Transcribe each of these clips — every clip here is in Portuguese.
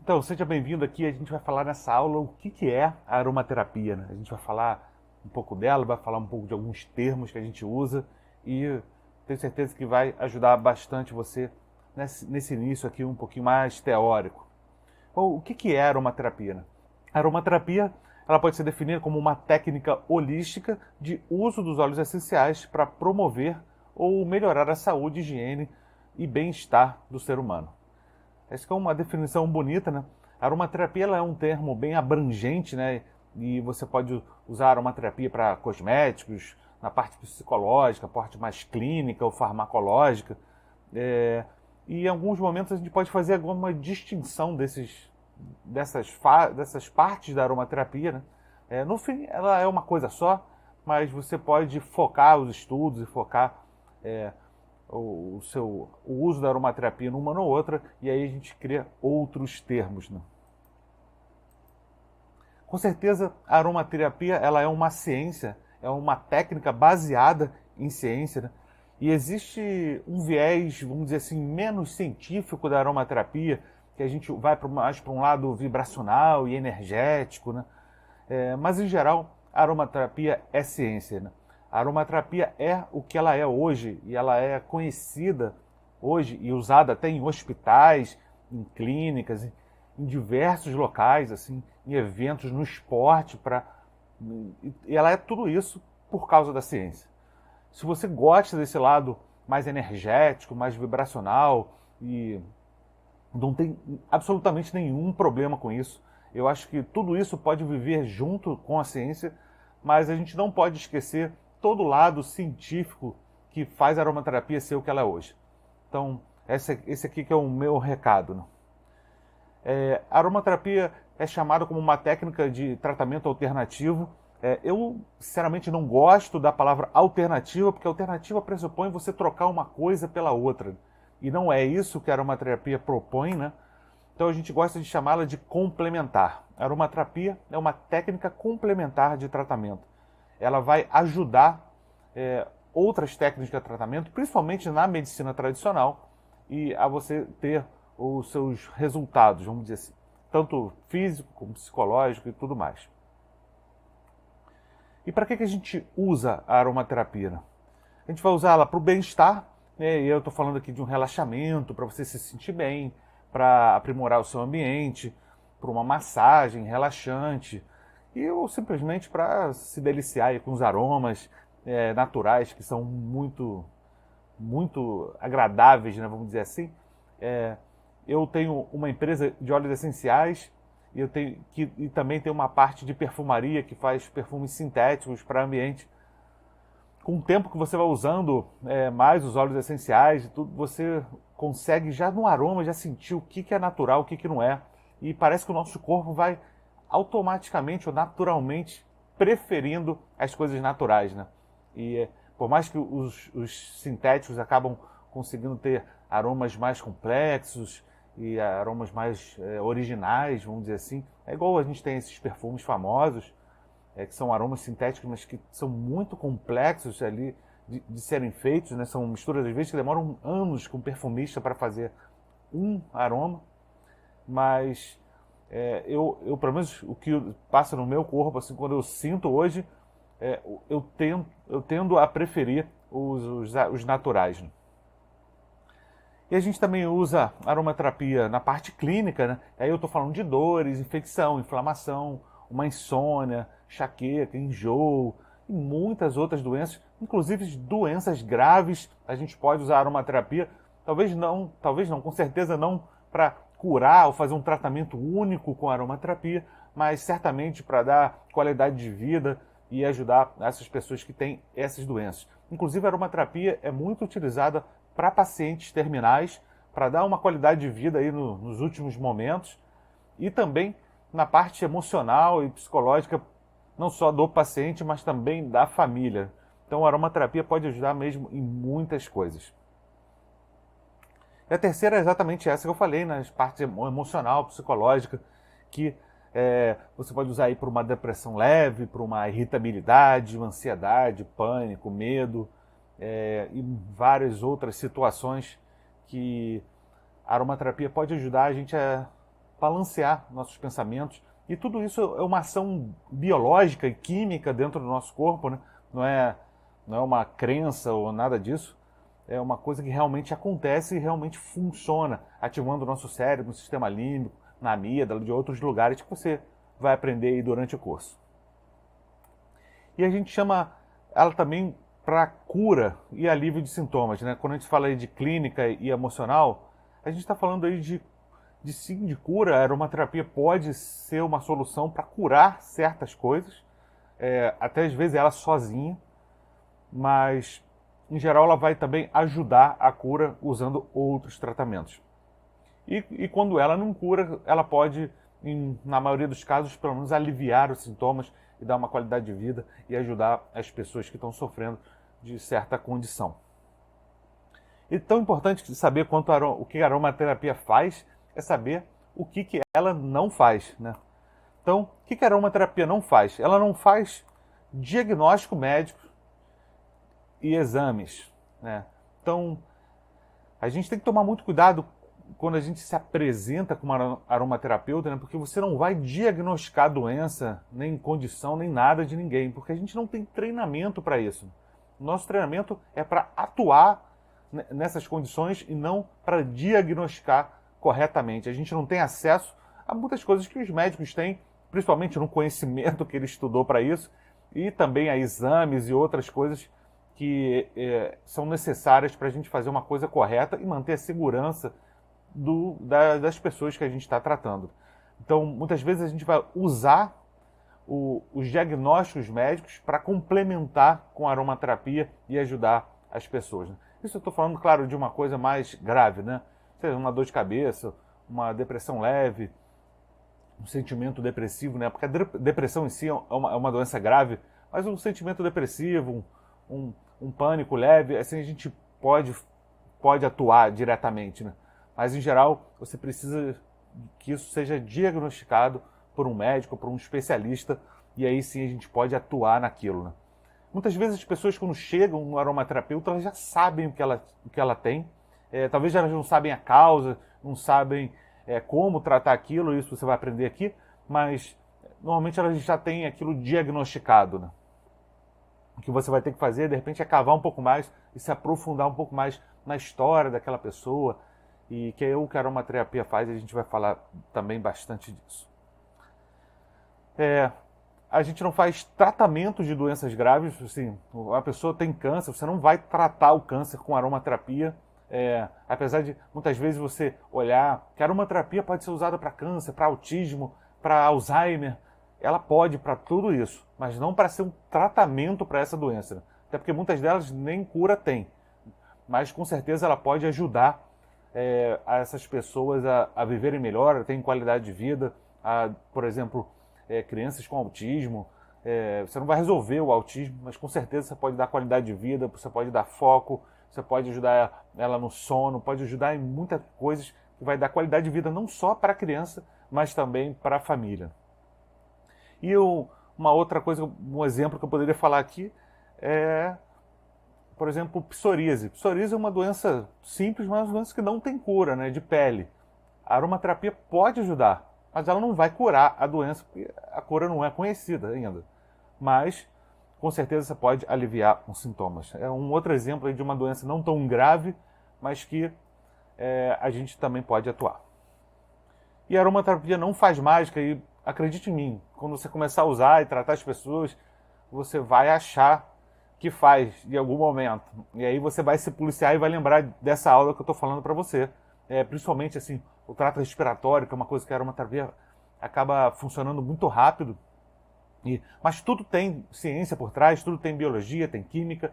Então, seja bem-vindo aqui. A gente vai falar nessa aula o que é a aromaterapia, né? A gente vai falar um pouco dela, vai falar um pouco de alguns termos que a gente usa e tenho certeza que vai ajudar bastante você nesse início aqui um pouquinho mais teórico. Bom, o que é a aromaterapia, né? A aromaterapia ela pode ser definida como uma técnica holística de uso dos óleos essenciais para promover ou melhorar a saúde, higiene e bem-estar do ser humano. Essa é uma definição bonita, né? A aromaterapia ela é um termo bem abrangente, né? E você pode usar a aromaterapia para cosméticos, na parte psicológica, parte mais clínica ou farmacológica. É, e em alguns momentos a gente pode fazer alguma distinção dessas partes da aromaterapia, né? No fim, ela é uma coisa só, mas você pode focar os estudos e focar é, o uso da aromaterapia numa ou outra, e aí a gente cria outros termos, né? Com certeza, a aromaterapia ela é uma ciência, é uma técnica baseada em ciência, né? E existe um viés, vamos dizer assim, menos científico da aromaterapia, que a gente vai mais para um lado vibracional e energético, né? Mas, em geral, a aromaterapia é ciência, né? A aromaterapia é o que ela é hoje, e ela é conhecida hoje e usada até em hospitais, em clínicas, em diversos locais, assim, em eventos, no esporte, e ela é tudo isso por causa da ciência. Se você gosta desse lado mais energético, mais vibracional e não tem absolutamente nenhum problema com isso. Eu acho que tudo isso pode viver junto com a ciência, mas a gente não pode esquecer todo o lado científico que faz a aromaterapia ser o que ela é hoje. Então, esse aqui que é o meu recado, né? A aromaterapia é chamada como uma técnica de tratamento alternativo. Eu, sinceramente, não gosto da palavra alternativa, porque alternativa pressupõe você trocar uma coisa pela outra. E não é isso que a aromaterapia propõe, né? Então a gente gosta de chamá-la de complementar. A aromaterapia é uma técnica complementar de tratamento. Ela vai ajudar outras técnicas de tratamento, principalmente na medicina tradicional, e a você ter os seus resultados, vamos dizer assim, tanto físico como psicológico e tudo mais. E para que a gente usa a aromaterapia, né? A gente vai usá-la para o bem-estar, né? E eu estou falando aqui de um relaxamento, para você se sentir bem, para aprimorar o seu ambiente, para uma massagem relaxante, ou simplesmente para se deliciar aí com os aromas naturais que são muito agradáveis, né, vamos dizer assim. Eu tenho uma empresa de óleos essenciais e também tenho uma parte de perfumaria que faz perfumes sintéticos para ambiente. Com o tempo que você vai usando mais os óleos essenciais e tudo, você consegue já no aroma já sentir o que é natural, o que não é. E parece que o nosso corpo vai automaticamente ou naturalmente preferindo as coisas naturais, né? E por mais que os sintéticos acabam conseguindo ter aromas mais complexos e aromas mais originais, vamos dizer assim, é igual a gente tem esses perfumes famosos, que são aromas sintéticos, mas que são muito complexos ali de serem feitos, né? São misturas, às vezes, que demoram anos com o perfumista para fazer um aroma, mas pelo menos, o que passa no meu corpo, assim, quando eu sinto hoje, eu tendo a preferir os naturais, né? E a gente também usa aromaterapia na parte clínica, né? Aí eu estou falando de dores, infecção, inflamação, uma insônia, enxaqueca, enjoo e muitas outras doenças, inclusive doenças graves. A gente pode usar aromaterapia, talvez não, com certeza não para curar ou fazer um tratamento único com aromaterapia, mas certamente para dar qualidade de vida e ajudar essas pessoas que têm essas doenças. Inclusive, a aromaterapia é muito utilizada para pacientes terminais, para dar uma qualidade de vida aí nos últimos momentos, e também na parte emocional e psicológica, não só do paciente, mas também da família. Então a aromaterapia pode ajudar mesmo em muitas coisas. E a terceira é exatamente essa que eu falei, nas partes emocional, psicológica, que você pode usar aí para uma depressão leve, para uma irritabilidade, uma ansiedade, pânico, medo, e várias outras situações que a aromaterapia pode ajudar a gente balancear nossos pensamentos. E tudo isso é uma ação biológica e química dentro do nosso corpo, né? Não é uma crença ou nada disso. É uma coisa que realmente acontece e realmente funciona, ativando o nosso cérebro, o sistema límbico, na amígdala, de outros lugares que você vai aprender aí durante o curso. E a gente chama ela também para cura e alívio de sintomas, né? Quando a gente fala aí de clínica e emocional, a gente está falando aí de cura. A aromaterapia pode ser uma solução para curar certas coisas, até às vezes ela sozinha, mas em geral ela vai também ajudar a cura usando outros tratamentos. E quando ela não cura, ela pode, na maioria dos casos, pelo menos aliviar os sintomas e dar uma qualidade de vida e ajudar as pessoas que estão sofrendo de certa condição. E tão importante saber o que a aromaterapia faz é saber o que ela não faz, né? Então, o que a aromaterapia não faz? Ela não faz diagnóstico médico e exames, né? Então, a gente tem que tomar muito cuidado quando a gente se apresenta como aromaterapeuta, né? Porque você não vai diagnosticar doença, nem condição, nem nada de ninguém, porque a gente não tem treinamento para isso. Nosso treinamento é para atuar nessas condições e não para diagnosticar corretamente. A gente não tem acesso a muitas coisas que os médicos têm, principalmente no conhecimento que ele estudou para isso, e também a exames e outras coisas que são necessárias para a gente fazer uma coisa correta e manter a segurança das pessoas que a gente está tratando. Então, muitas vezes a gente vai usar os diagnósticos médicos para complementar com a aromaterapia e ajudar as pessoas, né? Isso eu estou falando, claro, de uma coisa mais grave, né? Seja uma dor de cabeça, uma depressão leve, um sentimento depressivo, né? Porque a depressão em si é uma doença grave, mas um sentimento depressivo, um pânico leve, assim a gente pode atuar diretamente, né? Mas, em geral, você precisa que isso seja diagnosticado por um médico, por um especialista, e aí sim a gente pode atuar naquilo, né? Muitas vezes as pessoas, quando chegam no aromaterapeuta, elas já sabem o que ela tem. Talvez elas não sabem a causa, não sabem como tratar aquilo, isso você vai aprender aqui, mas normalmente elas já têm aquilo diagnosticado, né? O que você vai ter que fazer, de repente, é cavar um pouco mais e se aprofundar um pouco mais na história daquela pessoa, e que é o que a aromaterapia faz, e a gente vai falar também bastante disso. A gente não faz tratamento de doenças graves, assim, a pessoa tem câncer, você não vai tratar o câncer com aromaterapia, apesar de muitas vezes você olhar que a aromaterapia pode ser usada para câncer, para autismo, para Alzheimer, ela pode para tudo isso, mas não para ser um tratamento para essa doença, né? Até porque muitas delas nem cura tem, mas com certeza ela pode ajudar a essas pessoas a viverem melhor, a terem qualidade de vida, por exemplo, crianças com autismo. Você não vai resolver o autismo, mas com certeza você pode dar qualidade de vida, você pode dar foco, você pode ajudar ela no sono, pode ajudar em muitas coisas que vai dar qualidade de vida não só para a criança, mas também para a família. E uma outra coisa, um exemplo que eu poderia falar aqui é, por exemplo, psoríase. Psoríase é uma doença simples, mas é uma doença que não tem cura, né, de pele. A aromaterapia pode ajudar, mas ela não vai curar a doença, porque a cura não é conhecida ainda. Mas, com certeza, você pode aliviar os sintomas. É um outro exemplo aí de uma doença não tão grave, mas que a gente também pode atuar. E a aromaterapia não faz mágica, e acredite em mim, quando você começar a usar e tratar as pessoas, você vai achar que faz em algum momento. E aí você vai se policiar e vai lembrar dessa aula que eu estou falando para você. Principalmente assim, o trato respiratório, que é uma coisa que a aromaterapia acaba funcionando muito rápido. Mas tudo tem ciência por trás, tudo tem biologia, tem química.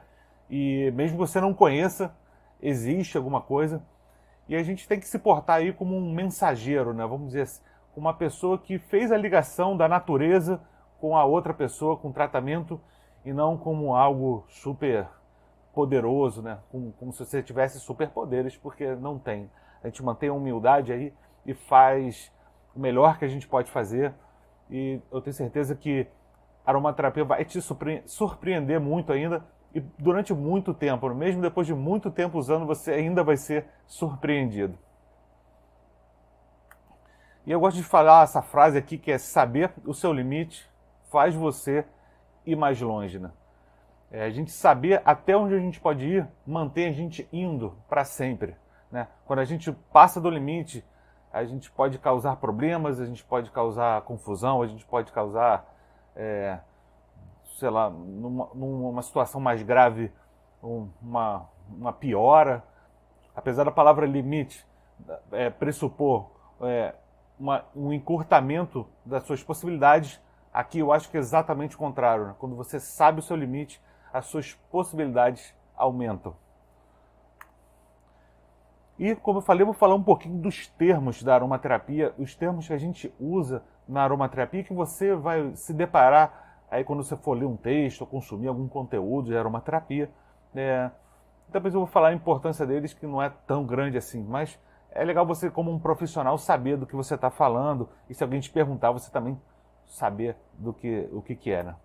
E mesmo que você não conheça, existe alguma coisa. E a gente tem que se portar aí como um mensageiro, né? Vamos dizer assim, uma pessoa que fez a ligação da natureza com a outra pessoa, com tratamento, e não como algo super poderoso, né? Como se você tivesse superpoderes, porque não tem. A gente mantém a humildade aí e faz o melhor que a gente pode fazer. E eu tenho certeza que a aromaterapia vai te surpreender muito ainda, e durante muito tempo, mesmo depois de muito tempo usando, você ainda vai ser surpreendido. E eu gosto de falar essa frase aqui que é: saber o seu limite faz você ir mais longe, né? A gente saber até onde a gente pode ir, mantém a gente indo para sempre, né? Quando a gente passa do limite, a gente pode causar problemas, a gente pode causar confusão, a gente pode causar, sei lá, numa situação mais grave, uma piora. Apesar da palavra limite pressupor um encurtamento das suas possibilidades, aqui eu acho que é exatamente o contrário, né? Quando você sabe o seu limite, as suas possibilidades aumentam. E, como eu falei, eu vou falar um pouquinho dos termos da aromaterapia, os termos que a gente usa na aromaterapia, que você vai se deparar aí quando você for ler um texto ou consumir algum conteúdo de aromaterapia. Depois eu vou falar a importância deles, que não é tão grande assim, mas é legal você, como um profissional, saber do que você está falando, e se alguém te perguntar, você também saber o que é, né?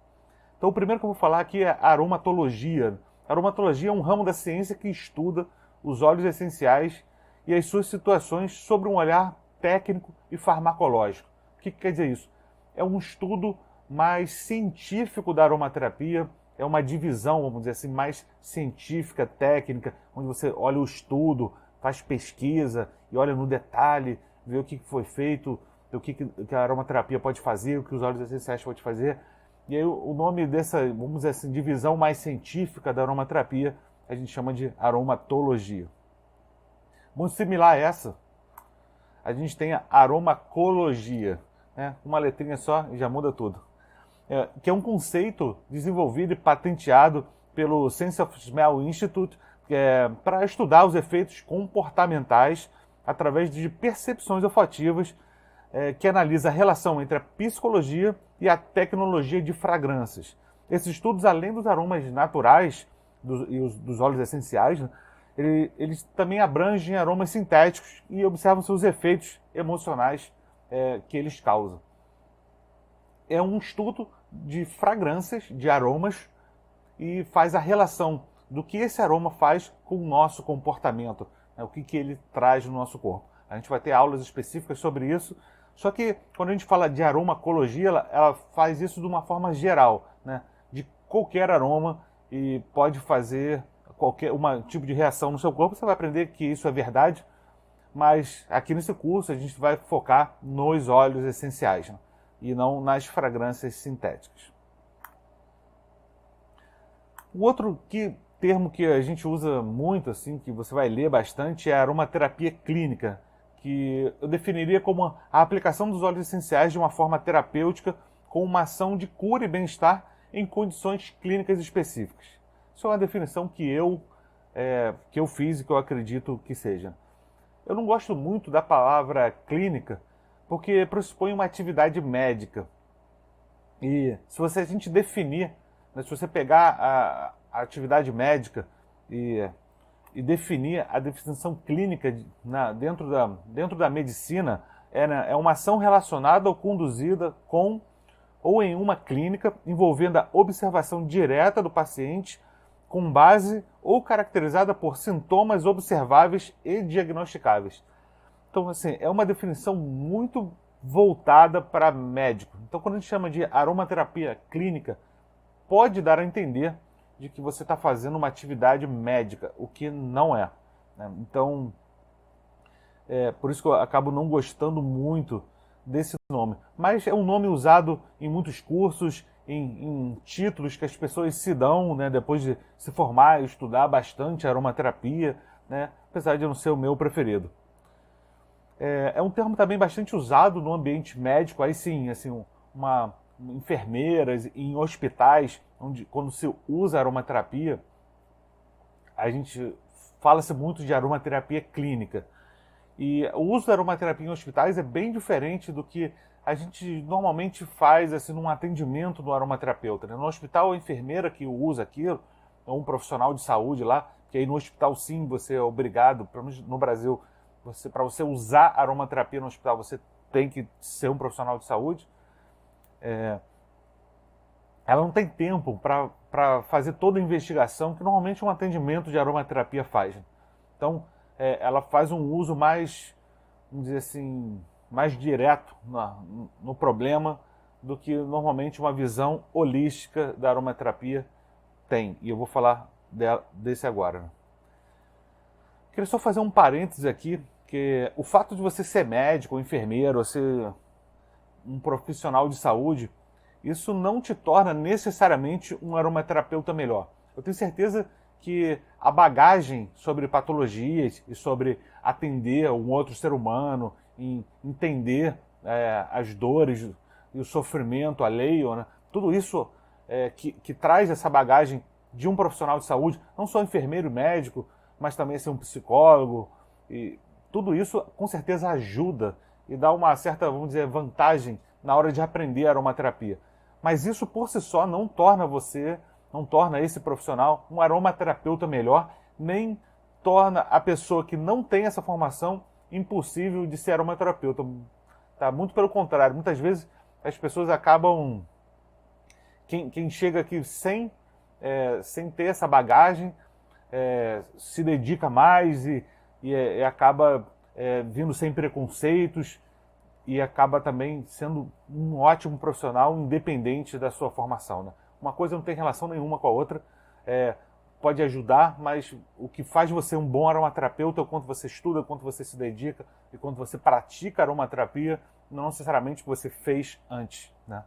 Então, o primeiro que eu vou falar aqui é a aromatologia. A aromatologia é um ramo da ciência que estuda os óleos essenciais e as suas situações sobre um olhar técnico e farmacológico. O que quer dizer isso? É um estudo mais científico da aromaterapia, é uma divisão, vamos dizer assim, mais científica, técnica, onde você olha o estudo, faz pesquisa e olha no detalhe, vê o que foi feito, o que a aromaterapia pode fazer, o que os óleos essenciais podem fazer. E aí o nome dessa, vamos dizer assim, divisão mais científica da aromaterapia, a gente chama de aromatologia. Muito similar a essa, a gente tem a aromacologia, né? Uma letrinha só e já muda tudo. Que é um conceito desenvolvido e patenteado pelo Sense of Smell Institute para estudar os efeitos comportamentais através de percepções olfativas, que analisa a relação entre a psicologia e a tecnologia de fragrâncias. Esses estudos, além dos aromas naturais e dos óleos essenciais, né, eles também abrangem aromas sintéticos e observam seus efeitos emocionais que eles causam. É um estudo de fragrâncias, de aromas, e faz a relação do que esse aroma faz com o nosso comportamento, né, o que ele traz no nosso corpo. A gente vai ter aulas específicas sobre isso, só que quando a gente fala de aromacologia, ela faz isso de uma forma geral, né, de qualquer aroma, e pode fazer qualquer tipo de reação no seu corpo. Você vai aprender que isso é verdade, mas aqui nesse curso a gente vai focar nos óleos essenciais, né, e não nas fragrâncias sintéticas. O outro termo que a gente usa muito, assim, que você vai ler bastante, é a aromaterapia clínica, que eu definiria como a aplicação dos óleos essenciais de uma forma terapêutica com uma ação de cura e bem-estar em condições clínicas específicas. Isso é uma definição que eu fiz e que eu acredito que seja. Eu não gosto muito da palavra clínica, porque pressupõe uma atividade médica. E se a gente definir, né, se você pegar a atividade médica e definir a definição clínica dentro da medicina, é uma ação relacionada ou conduzida com ou em uma clínica envolvendo a observação direta do paciente com base ou caracterizada por sintomas observáveis e diagnosticáveis. Então, assim, é uma definição muito voltada para médico. Então, quando a gente chama de aromaterapia clínica, pode dar a entender de que você está fazendo uma atividade médica, o que não é, né? Então, por isso que eu acabo não gostando muito desse nome. Mas é um nome usado em muitos cursos, em títulos que as pessoas se dão, né, depois de se formar e estudar bastante aromaterapia, né, apesar de não ser o meu preferido. É um termo também bastante usado no ambiente médico, aí sim, assim, enfermeiras em hospitais, quando se usa aromaterapia, a gente fala-se muito de aromaterapia clínica. E o uso da aromaterapia em hospitais é bem diferente do que a gente normalmente faz assim, num atendimento do aromaterapeuta, né? No hospital, a enfermeira que usa aquilo, ou um profissional de saúde lá, que aí no hospital sim você é obrigado, pelo menos no Brasil, para você usar aromaterapia no hospital, você tem que ser um profissional de saúde. Ela não tem tempo para fazer toda a investigação que normalmente um atendimento de aromaterapia faz. Então, ela faz um uso mais, vamos dizer assim, mais direto no problema do que normalmente uma visão holística da aromaterapia tem. E eu vou falar desse agora. Queria só fazer um parênteses aqui, que o fato de você ser médico, ou enfermeiro, ou ser um profissional de saúde, isso não te torna necessariamente um aromaterapeuta melhor. Eu tenho certeza que a bagagem sobre patologias e sobre atender um outro ser humano, em entender as dores e o sofrimento alheio, né? Tudo isso que traz essa bagagem de um profissional de saúde, não só enfermeiro e médico, mas também ser um psicólogo, e tudo isso com certeza ajuda e dá uma certa, vamos dizer, vantagem na hora de aprender a aromaterapia. Mas isso por si só não torna esse profissional um aromaterapeuta melhor, nem torna a pessoa que não tem essa formação impossível de ser aromaterapeuta. Tá? Muito pelo contrário, muitas vezes as pessoas acabam... Quem chega aqui sem ter essa bagagem, se dedica mais e acaba vindo sem preconceitos e acaba também sendo um ótimo profissional independente da sua formação. Né? Uma coisa não tem relação nenhuma com a outra, pode ajudar, mas o que faz você um bom aromaterapeuta é o quanto você estuda, o quanto você se dedica e quanto você pratica aromaterapia, não necessariamente o que você fez antes. Né?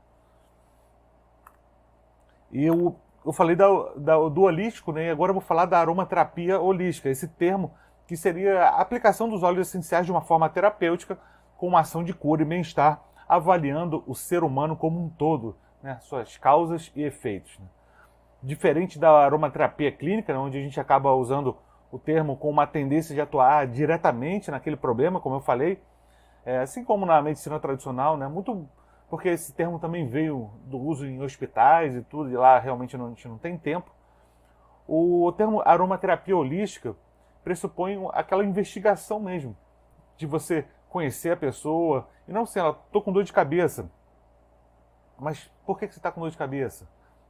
E eu falei do holístico, né? E agora eu vou falar da aromaterapia holística, esse termo que seria a aplicação dos óleos essenciais de uma forma terapêutica com uma ação de cura e bem-estar, avaliando o ser humano como um todo, né? Suas causas e efeitos. Né? Diferente da aromaterapia clínica, né? Onde a gente acaba usando o termo com uma tendência de atuar diretamente naquele problema, como eu falei, assim como na medicina tradicional, né? Muito... porque esse termo também veio do uso em hospitais e tudo, e lá realmente a gente não tem tempo. O termo aromaterapia holística pressupõe aquela investigação mesmo, de você conhecer a pessoa, e não sei, estou com dor de cabeça, mas por que você está com dor de cabeça?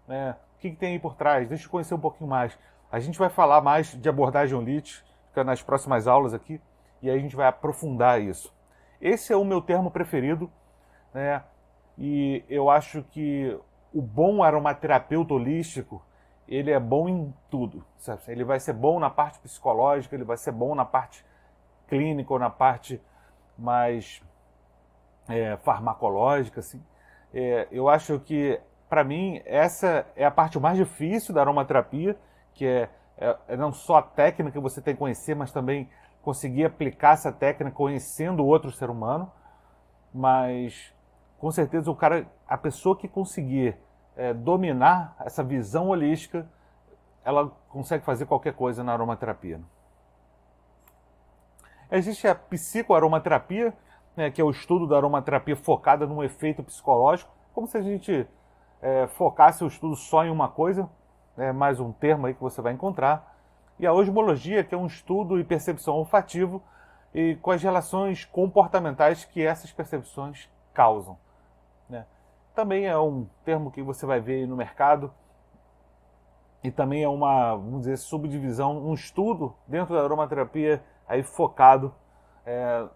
O que tem aí por trás? Deixa eu conhecer um pouquinho mais. A gente vai falar mais de abordagem holística nas próximas aulas aqui, e aí a gente vai aprofundar isso. Esse é o meu termo preferido, né? E eu acho que o bom aromaterapeuta holístico, ele é bom em tudo. Sabe? Ele vai ser bom na parte psicológica, ele vai ser bom na parte clínica ou na parte mais farmacológica. Assim. Eu acho que, para mim, essa é a parte mais difícil da aromaterapia, que é não só a técnica que você tem que conhecer, mas também conseguir aplicar essa técnica conhecendo o outro ser humano. Mas... com certeza a pessoa que conseguir dominar essa visão holística, ela consegue fazer qualquer coisa na aromaterapia. Existe a psicoaromaterapia, né, que é o estudo da aromaterapia focada num efeito psicológico, como se a gente focasse o estudo só em uma coisa, mais um termo aí que você vai encontrar. E a osmologia, que é um estudo e percepção olfativo e com as relações comportamentais que essas percepções causam. Também é um termo que você vai ver no mercado e também é uma, vamos dizer, subdivisão, um estudo dentro da aromaterapia aí focado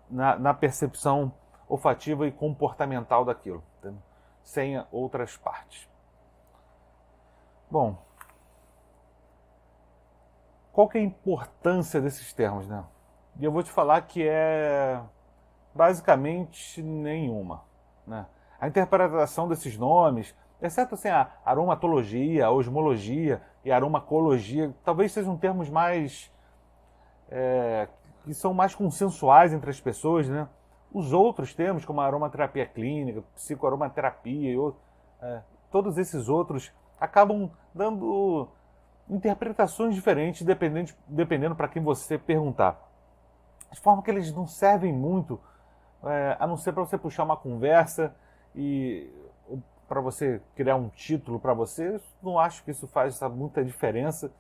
na percepção olfativa e comportamental daquilo, entendeu? Sem outras partes. Bom, qual que é a importância desses termos, né? E eu vou te falar que é basicamente nenhuma, né? A interpretação desses nomes, exceto assim, a aromatologia, a osmologia e a aromacologia, talvez sejam termos mais que são mais consensuais entre as pessoas, né? Os outros termos, como a aromaterapia clínica, psicoaromaterapia e todos esses outros acabam dando interpretações diferentes dependendo para quem você perguntar. De forma que eles não servem muito, a não ser para você puxar uma conversa e para você criar um título para você. Eu não acho que isso faz muita diferença.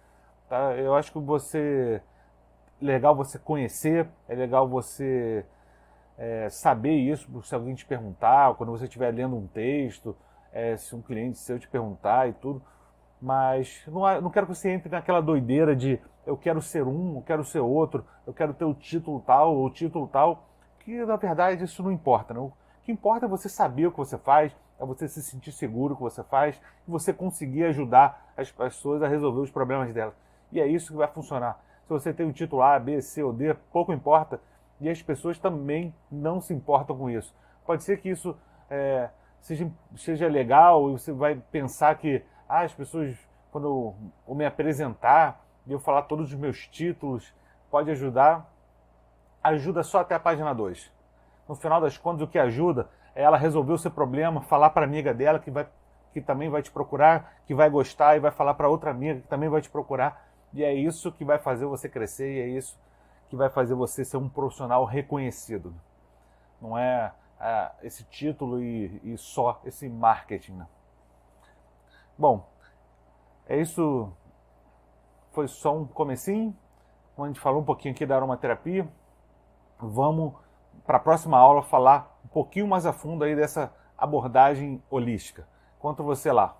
Tá? Eu acho que é legal você conhecer, é legal você saber isso, se alguém te perguntar, ou quando você estiver lendo um texto, se um cliente seu te perguntar e tudo. Mas não quero que você entre naquela doideira de eu quero ser um, eu quero ser outro, eu quero ter o título tal ou o título tal, que na verdade isso não importa, não. O que importa é você saber o que você faz, é você se sentir seguro com o que você faz e você conseguir ajudar as pessoas a resolver os problemas delas. E é isso que vai funcionar. Se você tem o título A, B, C ou D, pouco importa, e as pessoas também não se importam com isso. Pode ser que isso seja legal e você vai pensar que as pessoas, quando eu me apresentar e eu falar todos os meus títulos, pode ajudar. Ajuda só até a página 2. No final das contas, o que ajuda é ela resolver o seu problema, falar para a amiga dela que também vai te procurar, que vai gostar e vai falar para outra amiga que também vai te procurar. E é isso que vai fazer você crescer e é isso que vai fazer você ser um profissional reconhecido. Não é esse título e só esse marketing. Né? Bom, é isso. Foi só um comecinho, onde a gente falou um pouquinho aqui da aromaterapia. Vamos para a próxima aula falar um pouquinho mais a fundo aí dessa abordagem holística. Encontro você lá.